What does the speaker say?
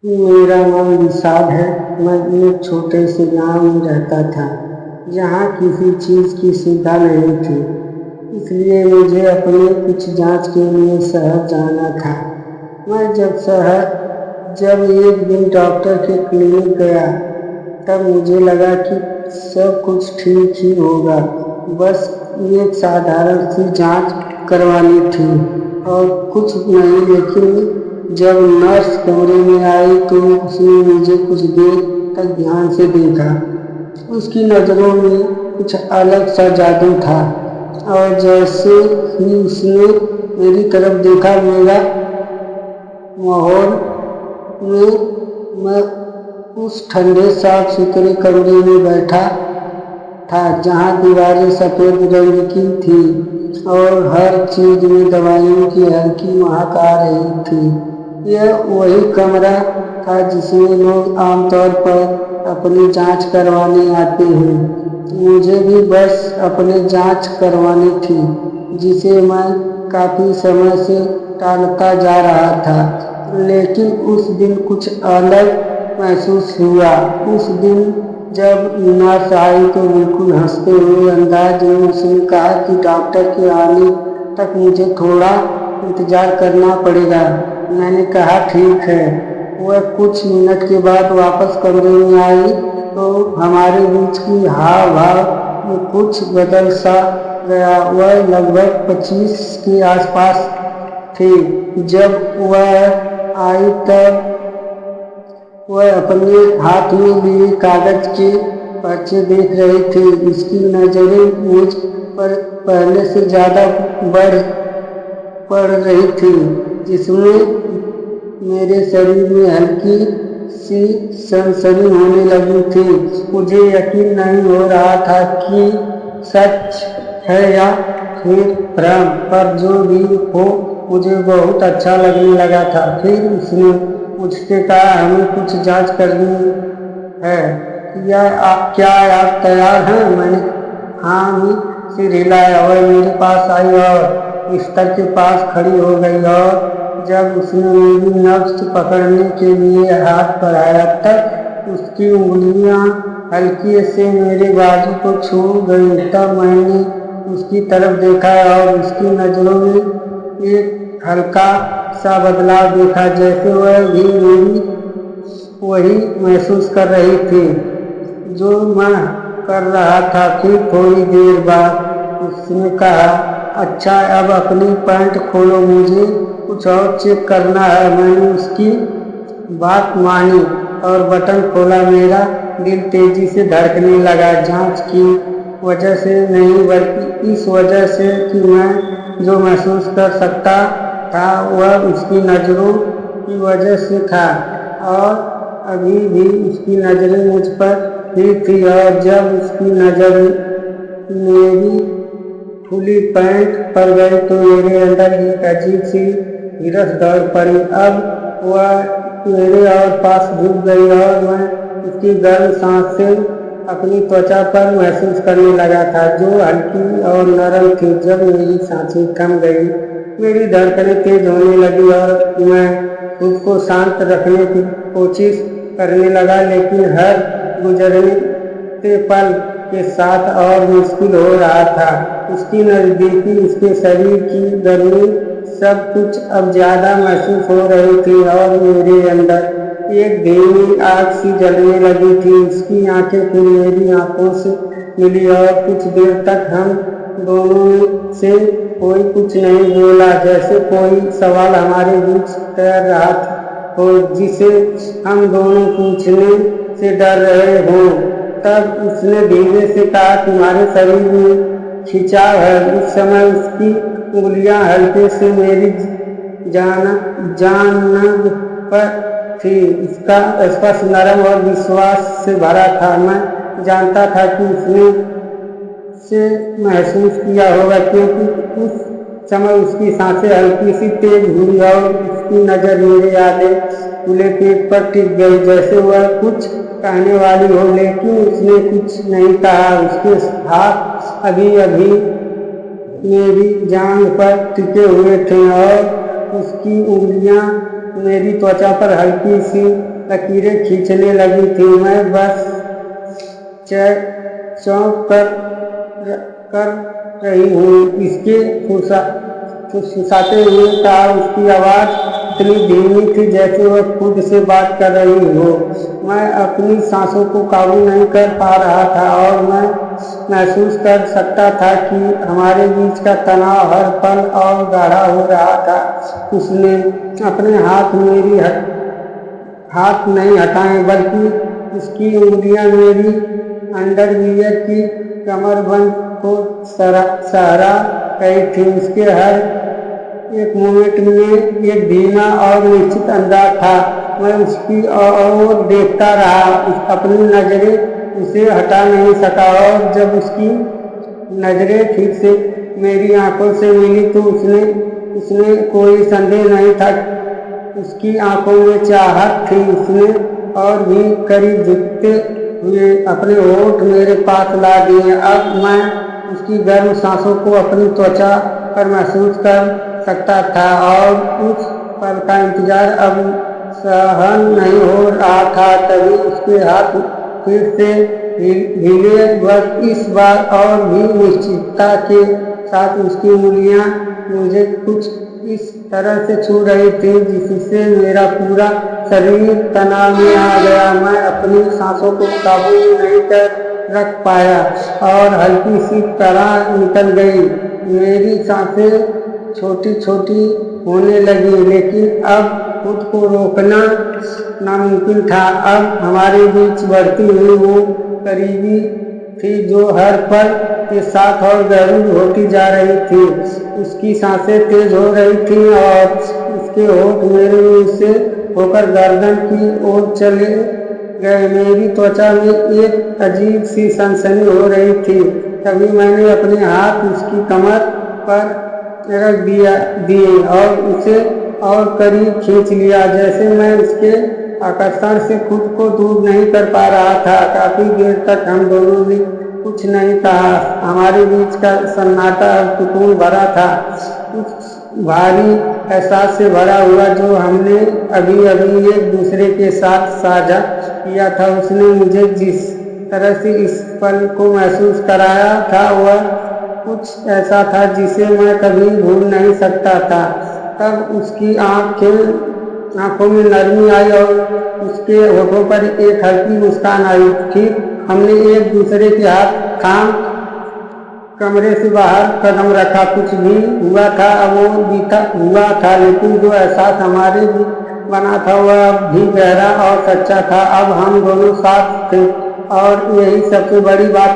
मेरा नाम विशाल है। मैं एक छोटे से गांव में रहता था, जहां किसी चीज़ की सुविधा नहीं थी। इसलिए मुझे अपनी कुछ जांच के लिए शहर जाना था। मैं जब एक दिन डॉक्टर के क्लिनिक गया, तब मुझे लगा कि सब कुछ ठीक ही होगा। बस एक साधारण सी जांच करवानी थी और कुछ नहीं। लेकिन जब नर्स कमरे में आई तो उसने मुझे कुछ देर तक ध्यान से देखा। उसकी नज़रों में कुछ अलग सा जादू था, और जैसे ही उसने मेरी तरफ देखा, मेरा माहौल में मैं उस ठंडे साफ सुथरे कमरे में बैठा था, जहाँ दीवारें सफ़ेद रंग की थी और हर चीज़ में दवाइयों की हल्की महक आ रही थी। यह वही कमरा था जिसमें लोग आमतौर पर अपनी जांच करवाने आते हैं। मुझे भी बस अपनी जांच करवानी थी, जिसे मैं काफ़ी समय से टालता जा रहा था। लेकिन उस दिन कुछ अलग महसूस हुआ। उस दिन जब नर्स आई तो बिल्कुल हंसते हुए अंदाज में उसने कहा कि डॉक्टर के आने तक मुझे थोड़ा इंतज़ार करना पड़ेगा। मैंने कहा ठीक है। वह कुछ मिनट के बाद वापस कमरे में आई तो हमारे बीच की हाव भाव में कुछ बदल सा गया। वह लगभग 25 के आसपास थी। जब वह आई तब वह अपने हाथ में लिए कागज के पर्चे देख रही थी। उसकी नज़रें मुझ पर पहले से ज़्यादा बढ़ पड़ रही थी, जिसमें मेरे शरीर में हल्की सी सनसनी होने लगी थी। मुझे यकीन नहीं हो रहा था कि सच है या फिर भ्रम, पर जो भी हो मुझे बहुत अच्छा लगने लगा था। फिर उसने मुझसे कहा, हमें कुछ जांच करनी है। क्या आप तैयार हैं? मैंने हाँ में सिर हिलाया। वह मेरे पास आई और बिस्तर के पास खड़ी हो गई, और जब उसने मेरी नब्ज पकड़ने के लिए हाथ बढ़ाया तब उसकी उंगलियां हल्के से मेरे बाजू को छू गई। तब मैंने उसकी तरफ देखा और उसकी नज़रों में एक हल्का सा बदलाव देखा, जैसे वह भी मेरी वही महसूस कर रही थी जो मैं कर रहा था। फिर थोड़ी देर बाद उसने कहा, अच्छा अब अपनी पैंट खोलो, मुझे कुछ और चेक करना है। मैंने उसकी बात मानी और बटन खोला। मेरा दिल तेजी से धड़कने लगा, जांच की वजह से नहीं बल्कि इस वजह से कि मैं जो महसूस कर सकता था वह उसकी नज़रों की वजह से था, और अभी भी उसकी नज़रें मुझ पर ही थी। और जब उसकी नज़र मेरी खुली पैंट पर गई तो मेरे अंदर एक अजीब सी हिरस दौड़ पड़ी। अब वह मेरे और पास झुक गई और मैं उसकी गर्म सांसें अपनी त्वचा पर महसूस करने लगा था, जो हल्की और नरम थी। जब मेरी सांसें थम गई, मेरी धड़कनें तेज होने लगी और मैं खुद को शांत रखने की कोशिश करने लगा, लेकिन हर गुजरते पल के साथ और मुश्किल हो रहा था। उसकी नज़दीकी, उसके शरीर की गर्मी, सब कुछ अब ज़्यादा महसूस हो रही थी, और मेरे अंदर एक धीमी आग सी जलने लगी थी। उसकी आंखें फिर मेरी आंखों से मिली और कुछ देर तक हम दोनों में से कोई कुछ नहीं बोला, जैसे कोई सवाल हमारे बीच तैर रहा हो जिसे हम दोनों पूछने से डर रहे हों। तब उसने धीरे से कहा, तुम्हारे शरीर में खिंचाव है। उस समय उसकी उंगलियां हल्के से मेरी जान पर थी। उसका स्पर्श नरम और विश्वास से भरा था। मैं जानता था कि उसने से महसूस किया होगा, क्योंकि उस समय उसकी सांसें हल्की सी तेज हुई और उसकी नज़र मेरे आधे खुले पेट पर टिक गई, जैसे वह कुछ कहने वाली हो, लेकिन उसने कुछ नहीं कहा। उसके हाथ अभी अभी मेरी जांघ पर टिके हुए थे और उसकी उंगलियां मेरी त्वचा पर हल्की सी लकीरें खींचने लगी थी। मैं बस चौंक कर रही हूँ। इसके फुसफुसाते हुए कहा। उसकी आवाज़ इतनी धीमी थी जैसे वह खुद से बात कर रही हो। मैं अपनी सांसों को काबू नहीं कर पा रहा था और मैं महसूस कर सकता था कि हमारे बीच का तनाव हर पल और गाढ़ा हो रहा था। उसने अपने हाथ नहीं हटाए, बल्कि उसकी उंगलियां मेरी अंडरवियर की कमरबंद को सहारा रही थी। उसके हर एक मोमेंट में एक धीमा और निश्चित अंदाज था। मैं उसकी ओर देखता रहा, अपनी नजरें उसे हटा नहीं सका, और जब उसकी नजरें ठीक से मेरी आंखों से मिली तो उसने कोई संदेह नहीं था। उसकी आंखों में चाहत थी। उसने और भी करीब झुकते हुए अपने होंठ मेरे पास ला दिए। अब मैं उसकी गर्म सांसों को अपनी त्वचा पर महसूस कर सकता था और उस पल का इंतजार अब सहन नहीं हो रहा था। तभी उसके हाथ फिर से हिले, बस इस बार और भी निश्चितता के साथ। उसकी उंगलियां मुझे कुछ इस तरह से छू रही थी जिससे मेरा पूरा शरीर तनाव में आ गया। मैं अपनी सांसों को काबू नहीं कर रख पाया और हल्की सी तरह निकल गई। मेरी सांसें छोटी छोटी होने लगी, लेकिन अब खुद को रोकना नामुमकिन था। अब हमारे बीच बढ़ती हुई वो करीबी थी जो हर पल के साथ और गहरी होती जा रही थी। उसकी सांसें तेज हो रही थी और उसके होंठ मेरे मुंह से होकर गर्दन की ओर चले गए। मेरी त्वचा में एक अजीब सी सनसनी हो रही थी। तभी मैंने अपने हाथ उसकी कमर पर रख दिए और उसे और करीब खींच लिया, जैसे मैं उसके आकर्षण से खुद को दूर नहीं कर पा रहा था। काफी देर तक हम दोनों ने कुछ नहीं कहा। हमारे बीच का सन्नाटा और सुकून भरा था, उस भारी एहसास से भरा हुआ जो हमने अभी अभी एक दूसरे के साथ साझा किया था। उसने मुझे जिस तरह से इस पल को महसूस कराया था वह कुछ ऐसा था जिसे मैं कभी भूल नहीं सकता था। तब उसकी आंखों में नरमी आई और उसके होठों पर एक हल्की मुस्कान आई। फिर हमने एक दूसरे के हाथ थाम कमरे से बाहर कदम रखा। कुछ भी हुआ था वो बीता हुआ था, लेकिन जो एहसास हमारे बना था वह भी गहरा और सच्चा था। अब हम दोनों साथ थे और यही सबसे बड़ी बात